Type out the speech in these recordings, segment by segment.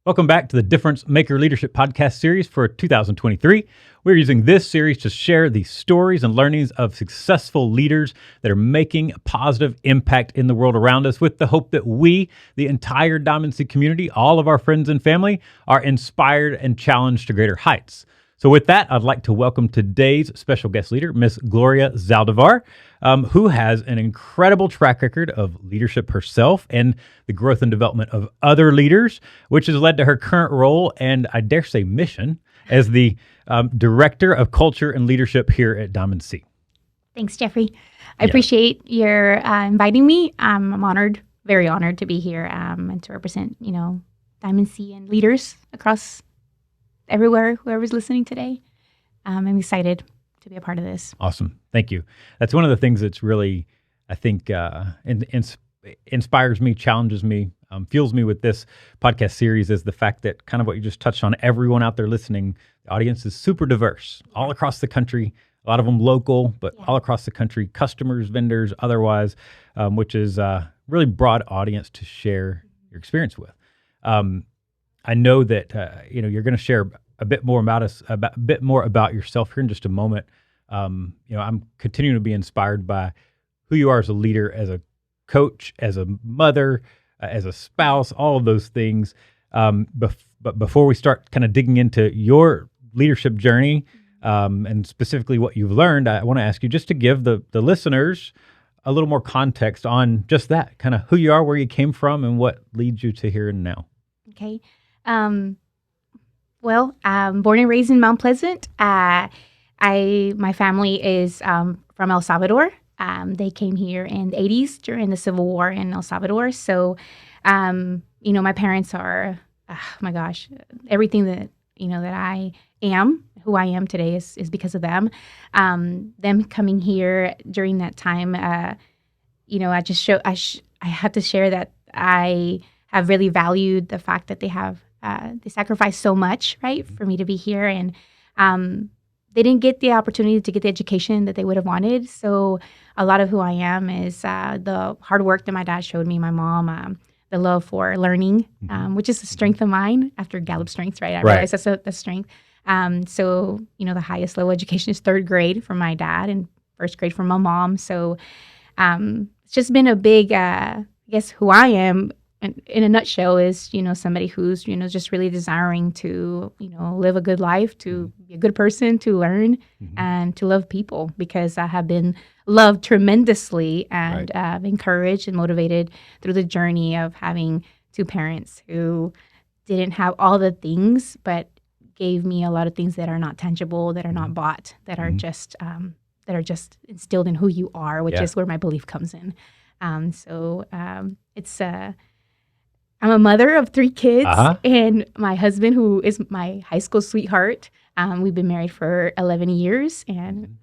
Welcome back to the Difference Maker Leadership Podcast series for 2023. We're using this series to share the stories and learnings of successful leaders that are making a positive impact in the world around us, with the hope that we, the entire Diamond C community, all of our friends and family, are inspired and challenged to greater heights. So with that, I'd like to welcome today's special guest leader, Miss Gloria Zaldivar, who has an incredible track record of leadership herself and the growth and development of other leaders, which has led to her current role and, I dare say, mission as the Director of Culture and Leadership here at Diamond C. Thanks, Jeffrey. I appreciate your inviting me. I'm honored, very honored to be here and to represent, Diamond C and leaders across everywhere, whoever's listening today. I'm excited to be a part of this. Awesome. Thank you. That's one of the things that's really, I think, inspires me, challenges me, fuels me with this podcast series is the fact that kind of what you just touched on, everyone out there listening, the audience is super diverse all across the country, a lot of them local, but all across the country, customers, vendors, otherwise, which is a really broad audience to share your experience with. I know that you're going to share a bit more about yourself here in just a moment. I'm continuing to be inspired by who you are as a leader, as a coach, as a mother, as a spouse, all of those things. But before we start kind of digging into your leadership journey and specifically what you've learned, I want to ask you just to give the listeners a little more context on just that, kind of who you are, where you came from, and what leads you to here and now. Okay. Well, I'm born and raised in Mount Pleasant. My family is from El Salvador. They came here in the 80s during the Civil War in El Salvador. So, my parents are, everything that, that I am, who I am today is because of them. Them coming here during that time, I have to share that I have really valued the fact that they sacrificed so much, right, for me to be here. And they didn't get the opportunity to get the education that they would have wanted. So a lot of who I am is the hard work that my dad showed me, my mom, the love for learning, which is a strength of mine after Gallup Strengths, right? I realized that's a strength. So, the highest level education is third grade from my dad and first grade from my mom. So it's just been a big, who I am in a nutshell is, somebody who's, just really desiring to, live a good life, to be a good person, to learn and to love people, because I have been loved tremendously and encouraged and motivated through the journey of having two parents who didn't have all the things, but gave me a lot of things that are not tangible, that are not bought, that are just instilled in who you are, which is where my belief comes in. I'm a mother of 3 kids, and my husband, who is my high school sweetheart. We've been married for 11 years, and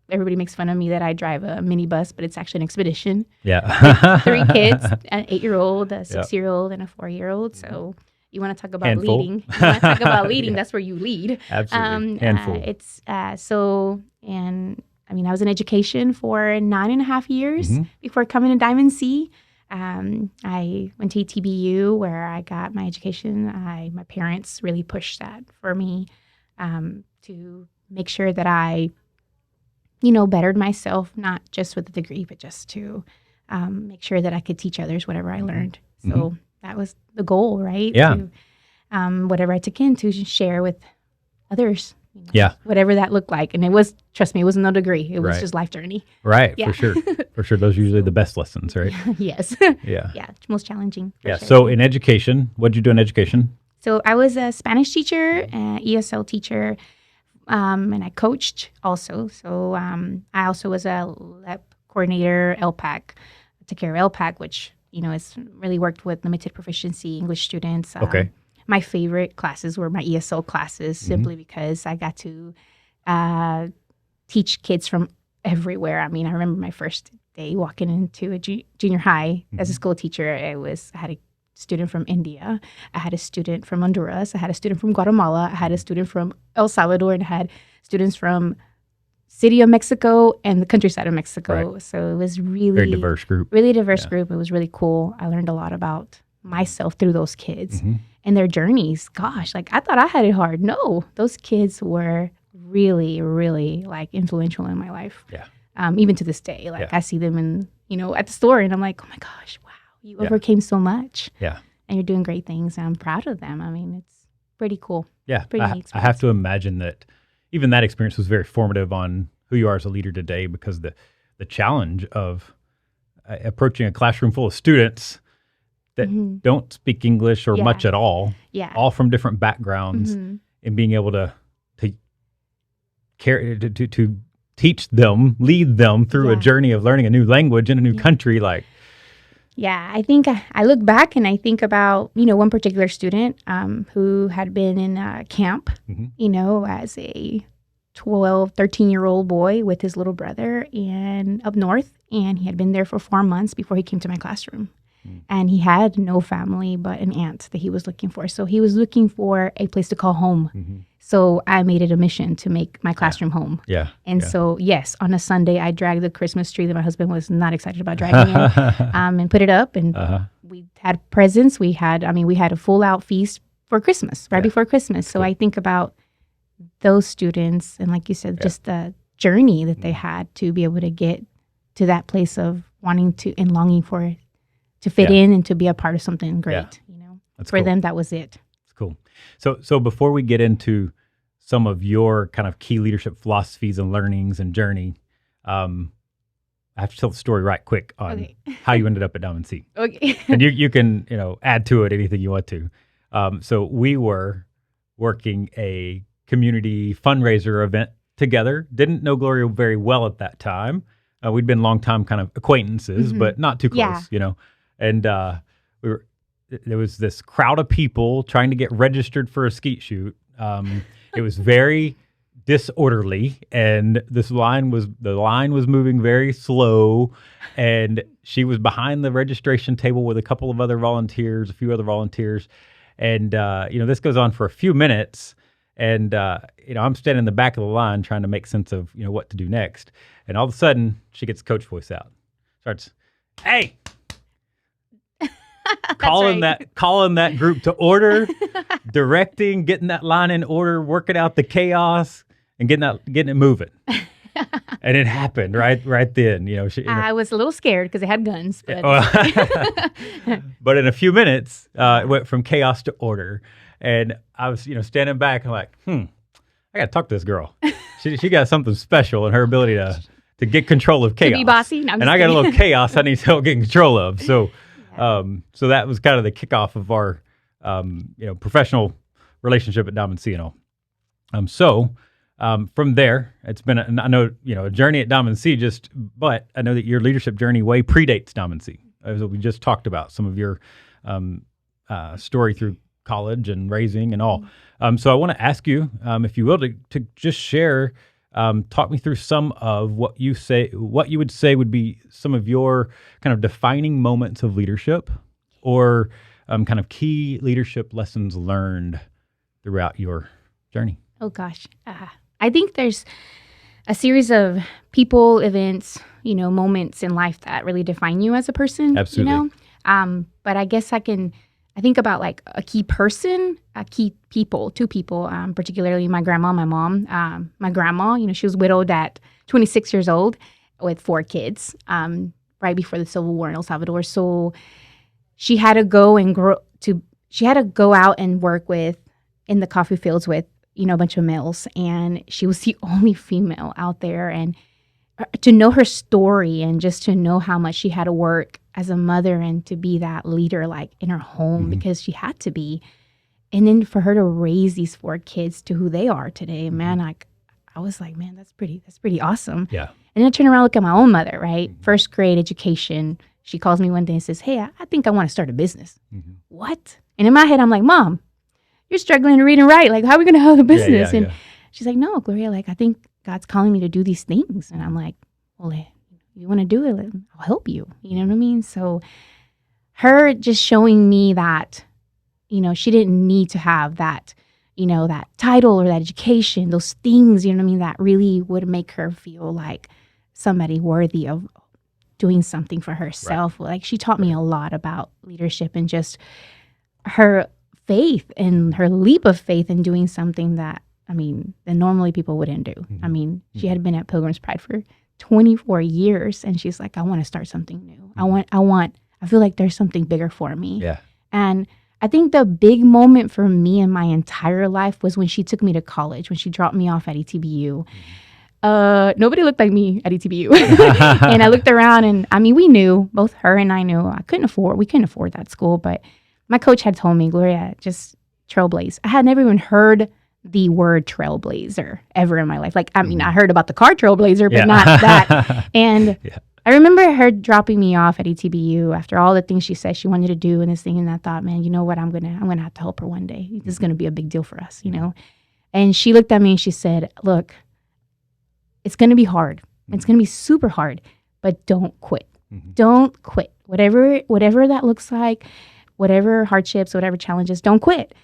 everybody makes fun of me that I drive a minibus, but it's actually an expedition. Yeah. 3 kids, an 8-year-old, a 6-year-old, and a 4-year-old. So you want to talk about leading. You want to talk about leading, that's where you lead. Absolutely. Handful. I was in education for 9.5 years before coming to Diamond C. I went to TBU where I got my education. My parents really pushed that for me to make sure that I, bettered myself, not just with the degree, but just to make sure that I could teach others whatever I learned. So that was the goal, right? Yeah. To, whatever I took in to share with others. Whatever that looked like. And it was, trust me, it was no degree. It was just life journey. Right, for sure. For sure. Those are usually the best lessons, right? Yes. Yeah. Yeah, it's most challenging. Yeah. Sure. So in education, what did you do in education? So I was a Spanish teacher, ESL teacher, and I coached also. So I also was a LEP coordinator, LPAC. I took care of LPAC, which, has really worked with limited proficiency English students. Okay. My favorite classes were my ESL classes, simply because I got to teach kids from everywhere. I remember my first day walking into a junior high as a school teacher. I had a student from India. I had a student from Honduras. I had a student from Guatemala. I had a student from El Salvador, and I had students from city of Mexico and the countryside of Mexico. Right. So it was really very diverse group. Really diverse group. It was really cool. I learned a lot about myself through those kids. and their journeys. Gosh, like I thought I had it hard. No, those kids were really, really like influential in my life. Yeah. Even to this day, like I see them in, at the store, and I'm like, oh my gosh, wow, you overcame so much. Yeah. And you're doing great things, and I'm proud of them. I mean, it's pretty cool. Yeah. Pretty neat I have to imagine that even that experience was very formative on who you are as a leader today, because the challenge of approaching a classroom full of students that don't speak English or much at all, all from different backgrounds, and being able to teach them, lead them through a journey of learning a new language in a new country, like. Yeah, I think I look back and I think about, one particular student who had been in camp, as a 12, 13-year-old boy with his little brother and up north. And he had been there for 4 months before he came to my classroom. And he had no family but an aunt that he was looking for. So he was looking for a place to call home. So I made it a mission to make my classroom home. Yeah. And so, yes, on a Sunday, I dragged the Christmas tree that my husband was not excited about dragging in, and put it up. And we had presents. We had a full-out feast for Christmas, right before Christmas. So I think about those students and, like you said, just the journey that they had to be able to get to that place of wanting to and longing for to fit in and to be a part of something great. That's for cool. them, that was it. That's cool. So before we get into some of your kind of key leadership philosophies and learnings and journey, I have to tell the story right quick on how you ended up at Diamond C. Okay. And you can, add to it anything you want to. So we were working a community fundraiser event together. Didn't know Gloria very well at that time. We'd been long-time kind of acquaintances, but not too close, And there was this crowd of people trying to get registered for a skeet shoot. It was very disorderly, and the line was moving very slow, and she was behind the registration table with a few other volunteers, and this goes on for a few minutes, and I'm standing in the back of the line trying to make sense of what to do next, and all of a sudden she gets coach voice out, starts, "Hey." calling that group to order, directing, getting that line in order, working out the chaos, and getting it moving. And it happened right then. I was a little scared because they had guns, but but in a few minutes, it went from chaos to order. And I was standing back and like, I got to talk to this girl. She got something special in her ability to get control of chaos. To be bossy, no, and I got a little chaos I need help getting control of. So. So that was kind of the kickoff of our, professional relationship at Diamond C and all. So from there, it's been, a journey at Diamond C but I know that your leadership journey way predates Diamond C, as we just talked about some of your story through college and raising and all. So I want to ask you, if you will, to just share, talk me through some of what you would say would be some of your kind of defining moments of leadership, or kind of key leadership lessons learned throughout your journey. Oh gosh, I think there's a series of people, events, moments in life that really define you as a person. Absolutely. But I guess I think about like a key person, two people, particularly my grandma, my mom. My grandma, she was widowed at 26 years old with 4 kids, right before the Civil War in El Salvador. So she had to go out and work in the coffee fields with, a bunch of males. And she was the only female out there. And to know her story and just to know how much she had to work as a mother and to be that leader like in her home because she had to be. And then for her to raise these 4 kids to who they are today, man, I was like, man, that's pretty awesome. Yeah. And then I turn around and look at my own mother, right? First grade education. She calls me one day and says, hey, I think I want to start a business. What? And in my head, I'm like, Mom, you're struggling to read and write. Like, how are we going to have a business? And she's like, no, Gloria, like, I think God's calling me to do these things. And I'm like, well, you want to do it? I'll help you. You know what I mean? So her just showing me that, she didn't need to have that, that title or that education, those things, that really would make her feel like somebody worthy of doing something for herself. Right. Like she taught me a lot about leadership and just her faith and her leap of faith in doing something that, I mean, that normally people wouldn't do. Mm-hmm. I mean, she had been at Pilgrim's Pride for 24 years, and she's like, I want to start something new. I feel like there's something bigger for me. Yeah. And I think the big moment for me in my entire life was when she took me to college, when she dropped me off at ETBU. Nobody looked like me at ETBU. And I looked around, and I mean, we knew, both her and I knew we couldn't afford that school, but my coach had told me, Gloria, just trailblaze. I had never even heard the word trailblazer ever in my life. Like, I mean, I heard about the car trailblazer, but not that. And I remember her dropping me off at ETBU after all the things she said she wanted to do and this thing. And I thought, man, you know what? I'm gonna have to help her one day. This is gonna be a big deal for us, you know? And she looked at me and she said, look, it's gonna be hard. It's gonna be super hard, but don't quit. Don't quit. Whatever that looks like, whatever hardships, whatever challenges, don't quit.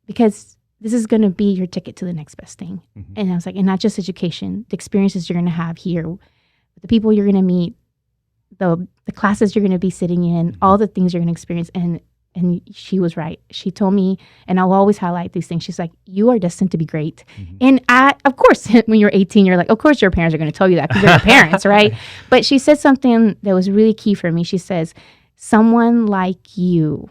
Because this is going to be your ticket to the next best thing. And I was like, and not just education, the experiences you're going to have here, the people you're going to meet, the classes you're going to be sitting in, all the things you're going to experience. And she was right. She told me, and I'll always highlight these things. She's like, you are destined to be great. And of course, when you're 18, you're like, of course your parents are going to tell you that because they're your parents, right? But she said something that was really key for me. She says, someone like you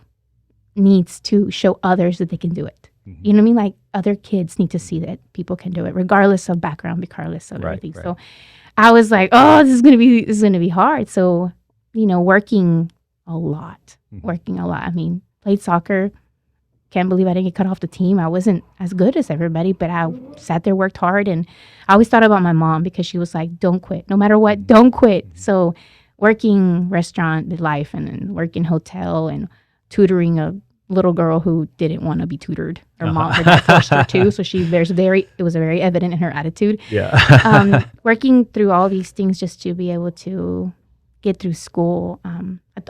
needs to show others that they can do it. You know what I mean? Like, other kids need to see that people can do it, regardless of background, regardless of everything. Right. So I was like, oh, this is gonna be hard. So, you know, working a lot. I mean, played soccer. Can't believe I didn't get cut off the team. I wasn't as good as everybody, but I sat there, worked hard, and I always thought about my mom because she was like, don't quit. No matter what, don't quit. So working restaurant life and then working hotel and tutoring a little girl who didn't want to be tutored. Her mom, her dad forced her to. So it was very evident in her attitude. Yeah. Working through all these things just to be able to get through school. I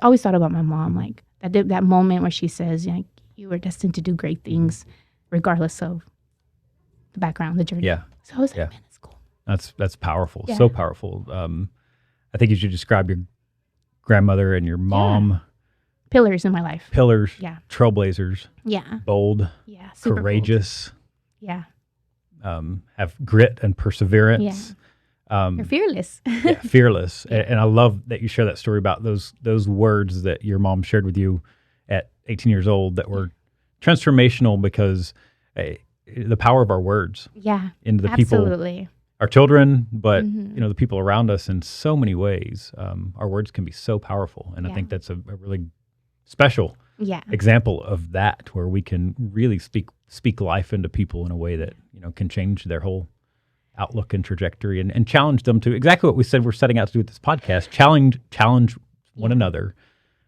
always thought about my mom, like that moment where she says, like, you were destined to do great things regardless of the background, the journey. Yeah. So I was like, man, that's cool. That's powerful. Yeah. So powerful. I think as you describe your grandmother and your mom, pillars in my life. Pillars. Yeah. Trailblazers. Yeah. Bold. Yeah. Courageous. Bold. Yeah. Have grit and perseverance. Yeah. You're fearless. Fearless. Yeah. And I love that you share that story about those words that your mom shared with you at 18 years old that were transformational because the power of our words. Yeah. Into the absolutely. People, our children, but you know, the people around us in so many ways. Our words can be so powerful. And I think that's a really special example of that, where we can really speak life into people in a way that, you know, can change their whole outlook and trajectory and challenge them to exactly what we said we're setting out to do with this podcast, challenge one another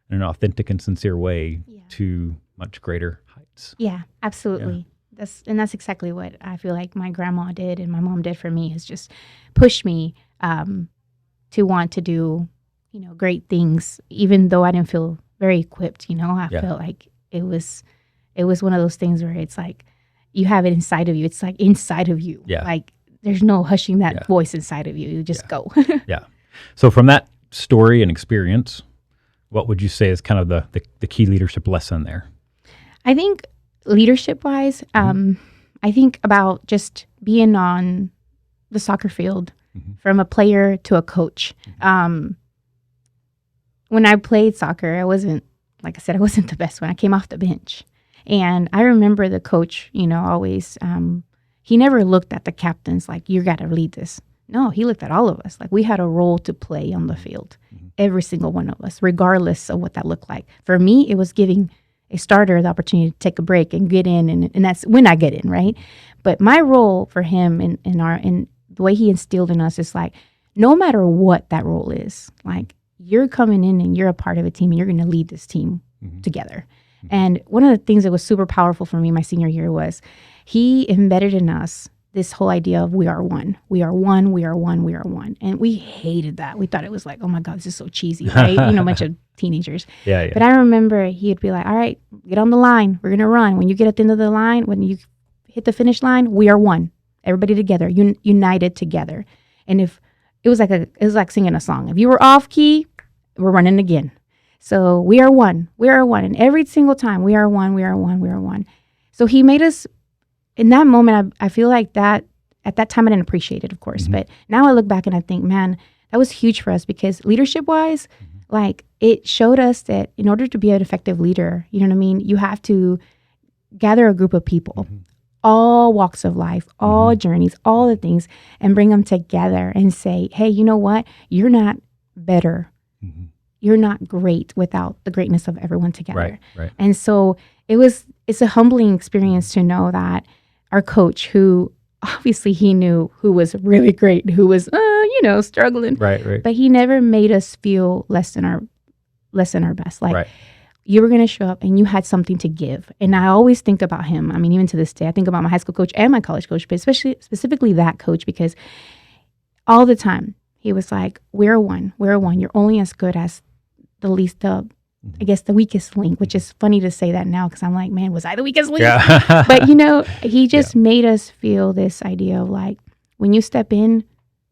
in an authentic and sincere way to much greater heights. Yeah, absolutely. Yeah. That's exactly what I feel like my grandma did and my mom did for me, is just push me to want to do, you know, great things, even though I didn't feel very equipped. You know, I felt like it was one of those things where it's like you have it inside of you. It's like inside of you. Yeah. Like there's no hushing that voice inside of you. You just go. Yeah. So from that story and experience, what would you say is kind of the key leadership lesson there? I think leadership-wise, I think about just being on the soccer field from a player to a coach. When I played soccer, I wasn't the best when I came off the bench. And I remember the coach, you know, always, he never looked at the captains like, you got to lead this. No, he looked at all of us. Like, we had a role to play on the field, every single one of us, regardless of what that looked like. For me, it was giving a starter the opportunity to take a break and get in, and that's when I get in, right? But my role for him and the way he instilled in us is like, no matter what that role is, like, you're coming in and you're a part of a team and you're going to lead this team together. And one of the things that was super powerful for me my senior year was he embedded in us this whole idea of we are one. We are one, we are one, we are one. And we hated that. We thought it was like, oh my God, this is so cheesy, right? You know, a bunch of teenagers. Yeah. But I remember he'd be like, all right, get on the line. We're going to run. When you get at the end of the line, when you hit the finish line, we are one. Everybody together, united together. And if it was like singing a song. If you were off key, we're running again. So we are one. We are one. And every single time, we are one, we are one, we are one. So he made us, in that moment, I feel like that, at that time, I didn't appreciate it, of course. But now I look back and I think, man, that was huge for us because leadership-wise, like it showed us that in order to be an effective leader, you know what I mean? You have to gather a group of people, all walks of life, all journeys, all the things, and bring them together and say, hey, you know what? You're not better. You're not great without the greatness of everyone together. Right. And so it's a humbling experience to know that our coach, who obviously he knew who was really great, who was, struggling. Right. But he never made us feel less than our best. Like you were going to show up and you had something to give. And I always think about him. I mean, even to this day, I think about my high school coach and my college coach, but specifically that coach, because all the time he was like, we're one. You're only as good as the weakest link, which is funny to say that now because I'm like, man, was I the weakest link? Yeah. But, he just made us feel this idea of like, when you step in,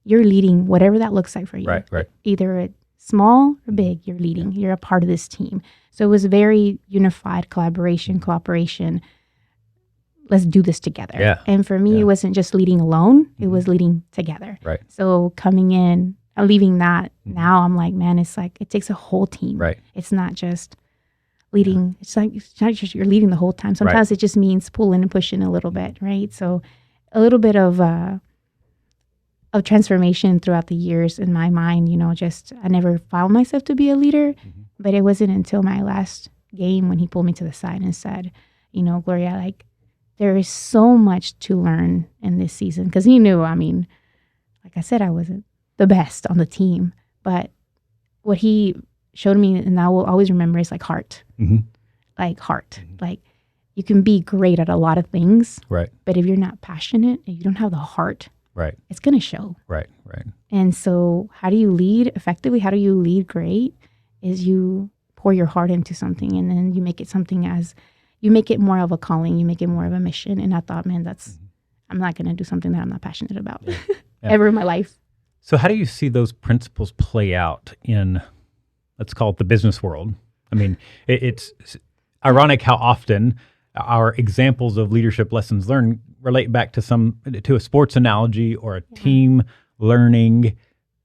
you're leading whatever that looks like for you. Right. Either it's small or big, you're leading. You're a part of this team. So it was very unified collaboration, cooperation. Let's do this together. Yeah. And for me, it wasn't just leading alone. It was leading together. Right. So coming in, leaving that, now I'm like, man, it's like, it takes a whole team. Right. It's not just leading. It's not just you're leading the whole time. Sometimes it just means pulling and pushing a little bit. Right. So a little bit of transformation throughout the years in my mind, I never found myself to be a leader, but it wasn't until my last game when he pulled me to the side and said, Gloria, like there is so much to learn in this season. Because he knew, I mean, like I said, I wasn't the best on the team, but what he showed me, and I will always remember, is like heart. Like heart. Like you can be great at a lot of things, right? But if you're not passionate and you don't have the heart, right, it's going to show. Right. And so how do you lead effectively? How do you lead great? Is you pour your heart into something and then you make it more of a calling, you make it more of a mission. And I thought, man, I'm not going to do something that I'm not passionate about ever in my life. So how do you see those principles play out in, let's call it the business world? I mean, it's ironic how often our examples of leadership lessons learned relate back to a sports analogy or a team learning.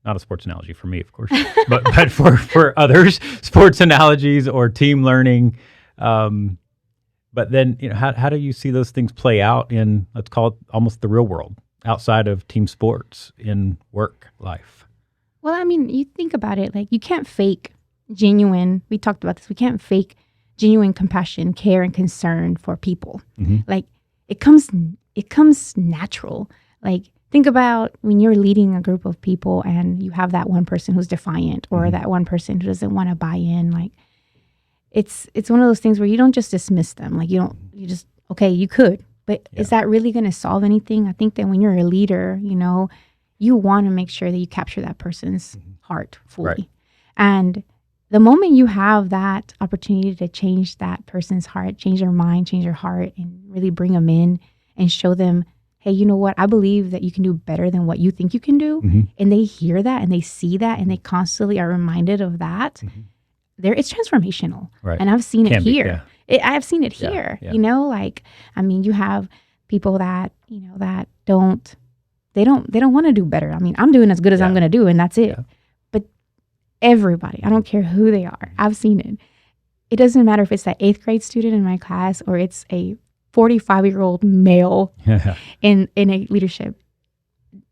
Not a sports analogy for me, of course, but for others, sports analogies or team learning. But then, how do you see those things play out in, let's call it almost the real world, outside of team sports, in work life? Well, I mean, you think about it, like you can't fake genuine, we talked about this, we can't fake genuine compassion, care, and concern for people. Like it comes natural. Like think about when you're leading a group of people and you have that one person who's defiant or that one person who doesn't want to buy in. Like it's one of those things where you don't just dismiss them. Like you just, okay, you could, but is that really going to solve anything? I think that when you're a leader, you want to make sure that you capture that person's heart fully. Right. And the moment you have that opportunity to change that person's heart, change their mind, change their heart, and really bring them in and show them, hey, you know what? I believe that you can do better than what you think you can do. And they hear that and they see that and they constantly are reminded of that. It's transformational. Right. And I've seen it here. Yeah. I've seen it here. You have people that, that don't want to do better. I mean, I'm doing as good as I'm going to do and that's it. Yeah. But everybody, I don't care who they are. I've seen it. It doesn't matter if it's that 8th grade student in my class or it's a 45-year-old male in a leadership.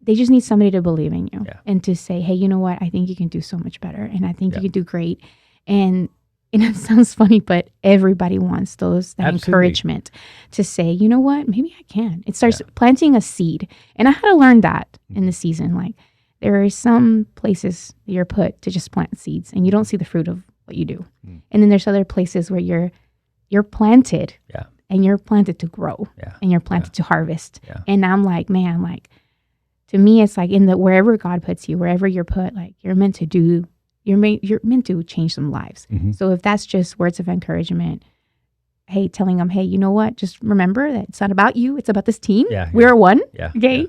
They just need somebody to believe in you and to say, hey, you know what? I think you can do so much better. And I think you can do great. And it sounds funny, but everybody wants that encouragement to say, you know what? Maybe I can. It starts planting a seed. And I had to learn that in the season. Like there are some places that you're put to just plant seeds and you don't see the fruit of what you do. And then there's other places where you're planted. And you're planted to grow and you're planted to harvest. And I'm like, man, like to me, it's like wherever God puts you, wherever you're put, like you're meant to change some lives. So if that's just words of encouragement, hey, telling them, hey, you know what? Just remember that it's not about you. It's about this team. We're one. Okay.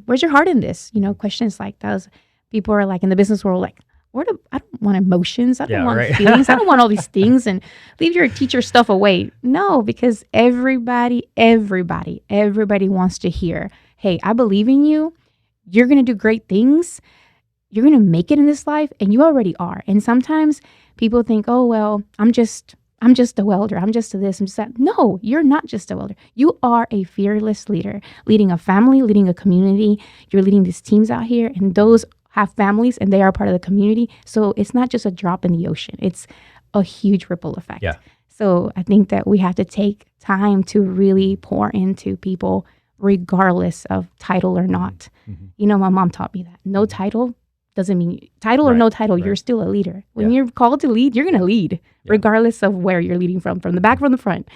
Where's your heart in this? Questions like those. People are like in the business world, like, I don't want emotions. I don't Yeah, want right. feelings. I don't want all these things and leave your teacher stuff away. No, because everybody wants to hear, hey, I believe in you. You're going to do great things. You're going to make it in this life, and you already are. And sometimes people think, oh, well, I'm just a welder. I'm just a this. I'm just that. No, you're not just a welder. You are a fearless leader, leading a family, leading a community. You're leading these teams out here, and those have families, and they are part of the community. So it's not just a drop in the ocean. It's a huge ripple effect. Yeah. So I think that we have to take time to really pour into people, regardless of title or not. Mm-hmm. You know, my mom taught me that. No title doesn't mean title or no title, you're still a leader. When you're called to lead, you're going to lead, regardless of where you're leading from the back, from the front.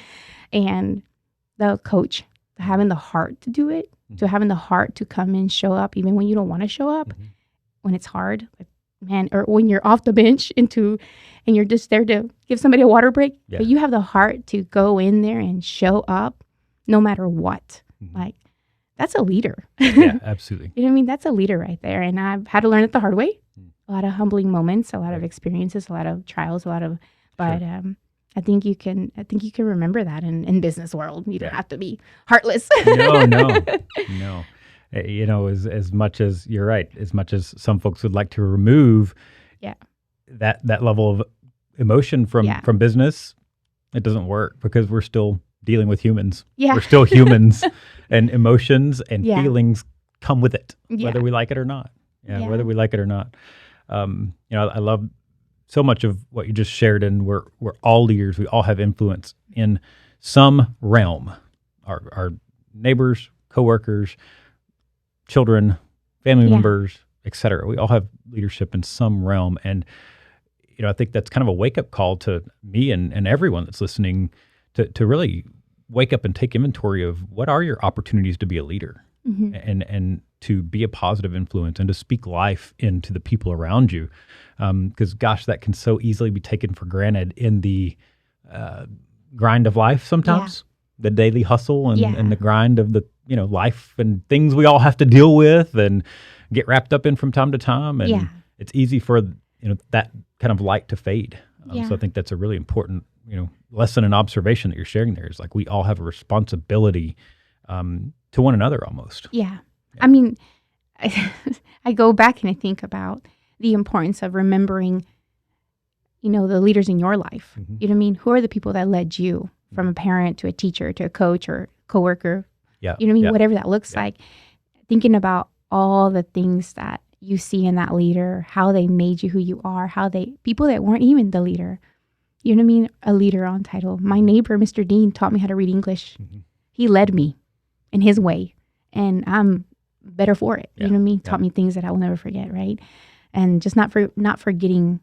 And the coach, having the heart to do it, to having the heart to come and show up, even when you don't want to show up, when it's hard, like, man, or when you're off the bench and you're just there to give somebody a water break, but you have the heart to go in there and show up no matter what. Like, that's a leader. Yeah, absolutely. You know what I mean? That's a leader right there. And I've had to learn it the hard way. A lot of humbling moments, a lot of experiences, a lot of trials, but I think you can remember that in business world. You don't have to be heartless. No. You know, as much as you're right, as much as some folks would like to remove that level of emotion from business, it doesn't work because we're still dealing with humans. Yeah. We're still humans, and emotions and feelings come with it, whether we like it or not. Whether we like it or not. You know, I love so much of what you just shared, and we're all leaders. We all have influence in some realm. Our neighbors, coworkers, children, family members, etc. We all have leadership in some realm, and you know, I think that's kind of a wake up call to me and everyone that's listening to really wake up and take inventory of what are your opportunities to be a leader, and to be a positive influence and to speak life into the people around you. Because gosh, that can so easily be taken for granted in the grind of life sometimes, the daily hustle and the grind of the, you know, life and things we all have to deal with and get wrapped up in from time to time. And it's easy for, you know, that kind of light to fade. So I think that's a really important, you know, lesson and observation that you're sharing there, is like we all have a responsibility to one another almost. Yeah. I mean, I go back and I think about the importance of remembering, you know, the leaders in your life. You know what I mean? Who are the people that led you from a parent to a teacher to a coach or coworker? You know what I mean? Whatever that looks like. Thinking about all the things that you see in that leader, how they made you who you are, people that weren't even the leader. You know what I mean? A leader on title. My neighbor, Mr. Dean, taught me how to read English. He led me in his way, and I'm better for it. You know what I mean? Taught me things that I will never forget, right? And just not forgetting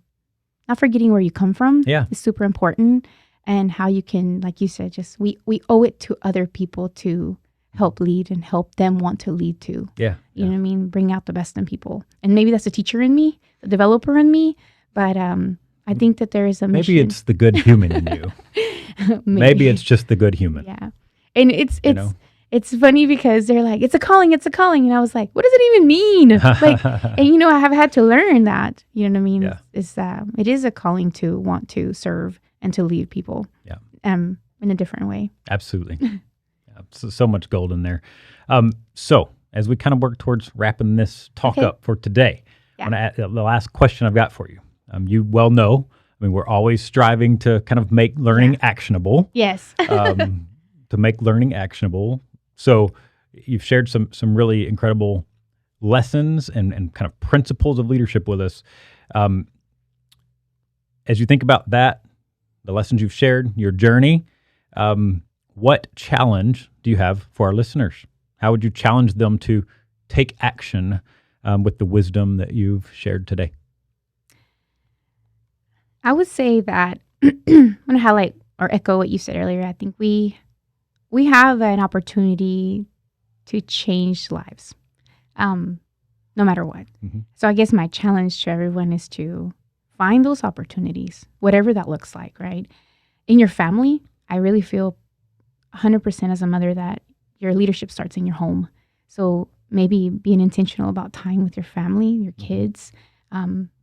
where you come from is super important, and how you can, like you said, just we owe it to other people to help lead and help them want to lead too. You know what I mean? Bring out the best in people. And maybe that's a teacher in me, a developer in me, but I think that there is a mission. Maybe it's the good human in you. Maybe it's just the good human. Yeah. And it's funny because they're like, it's a calling. And I was like, what does it even mean? Like, and you know, I have had to learn that, you know what I mean? It is a calling to want to serve and to lead people in a different way. Absolutely. So much gold in there. So as we kind of work towards wrapping this talk up for today, the last question I've got for you. You well know, I mean, we're always striving to kind of make learning actionable. Yes. To make learning actionable. So you've shared some really incredible lessons and kind of principles of leadership with us. As you think about that, the lessons you've shared, your journey, what challenge do you have for our listeners? How would you challenge them to take action with the wisdom that you've shared today? I would say that I'm going to highlight or echo what you said earlier. I think we have an opportunity to change lives, no matter what. So I guess my challenge to everyone is to find those opportunities, whatever that looks like, right? In your family, I really feel 100% as a mother that your leadership starts in your home. So maybe being intentional about time with your family, your kids,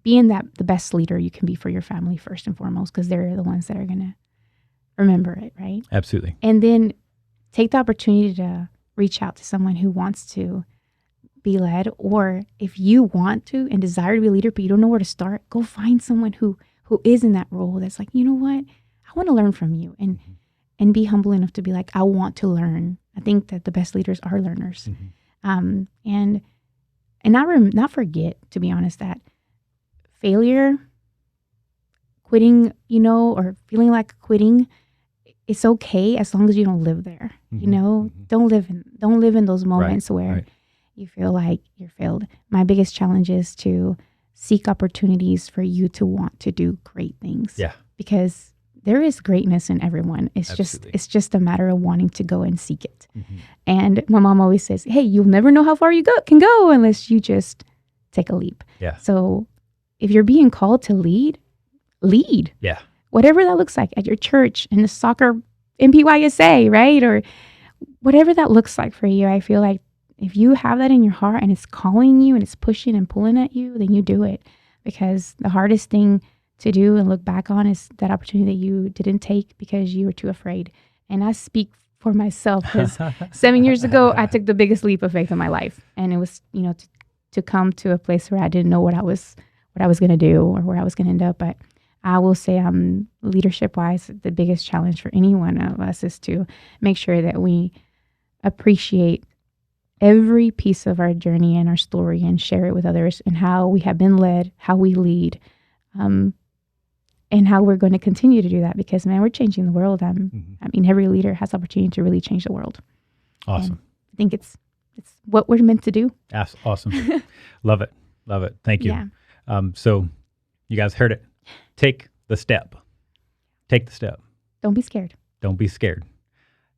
being the best leader you can be for your family first and foremost, because they're the ones that are going to remember it, right? Absolutely. And then take the opportunity to reach out to someone who wants to be led, or if you want to and desire to be a leader, but you don't know where to start, go find someone who is in that role that's like, you know what, I want to learn from you, and be humble enough to be like, I want to learn. I think that the best leaders are learners. And not forget, to be honest, that failure, quitting, or feeling like quitting, it's okay as long as you don't live there. Don't live in those moments where you feel like you're failed. My biggest challenge is to seek opportunities for you to want to do great things. Yeah. Because there is greatness in everyone. It's Absolutely. it's just a matter of wanting to go and seek it. And my mom always says, hey, you'll never know how far you can go unless you just take a leap. Yeah. So if you're being called to lead. Yeah. Whatever that looks like at your church, in the soccer MPYSA, right? Or whatever that looks like for you. I feel like if you have that in your heart and it's calling you and it's pushing and pulling at you, then you do it. Because the hardest thing to do and look back on is that opportunity that you didn't take because you were too afraid. And I speak for myself because 7 years ago, I took the biggest leap of faith in my life. And it was, to come to a place where I didn't know what I was going to do or where I was going to end up. But I will say, leadership-wise, the biggest challenge for any one of us is to make sure that we appreciate every piece of our journey and our story and share it with others, and how we have been led, how we lead, and how we're going to continue to do that, because, man, we're changing the world. Every leader has opportunity to really change the world. Awesome. And I think it's what we're meant to do. That's awesome. Love it. Thank you. Yeah. So you guys heard it. Take the step. Don't be scared. Don't be scared.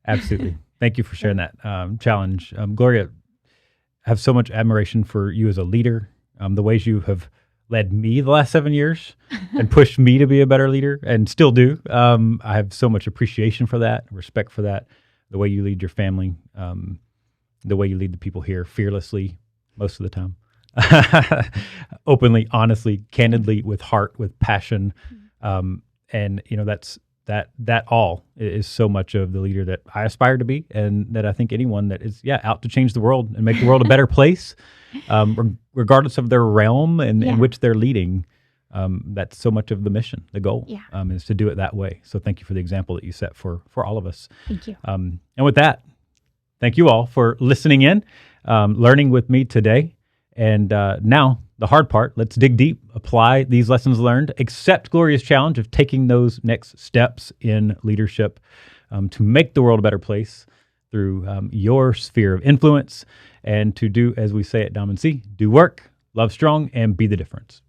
Absolutely. Thank you for sharing that challenge. Gloria, I have so much admiration for you as a leader, the ways you have led me the last 7 years and pushed me to be a better leader, and still do. I have so much appreciation for that, respect for that, the way you lead your family, the way you lead the people here fearlessly most of the time. Openly, honestly, candidly, with heart, with passion. And that all is so much of the leader that I aspire to be, and that I think anyone that is out to change the world and make the world a better place, regardless of their realm and in which they're leading. That's so much of the mission, the goal, is to do it that way. So thank you for the example that you set for all of us. Thank you. And with that, thank you all for listening in, learning with me today. And now, the hard part, let's dig deep, apply these lessons learned, accept Gloria's challenge of taking those next steps in leadership to make the world a better place through your sphere of influence, and to do, as we say at Dom & C, do work, love strong, and be the difference.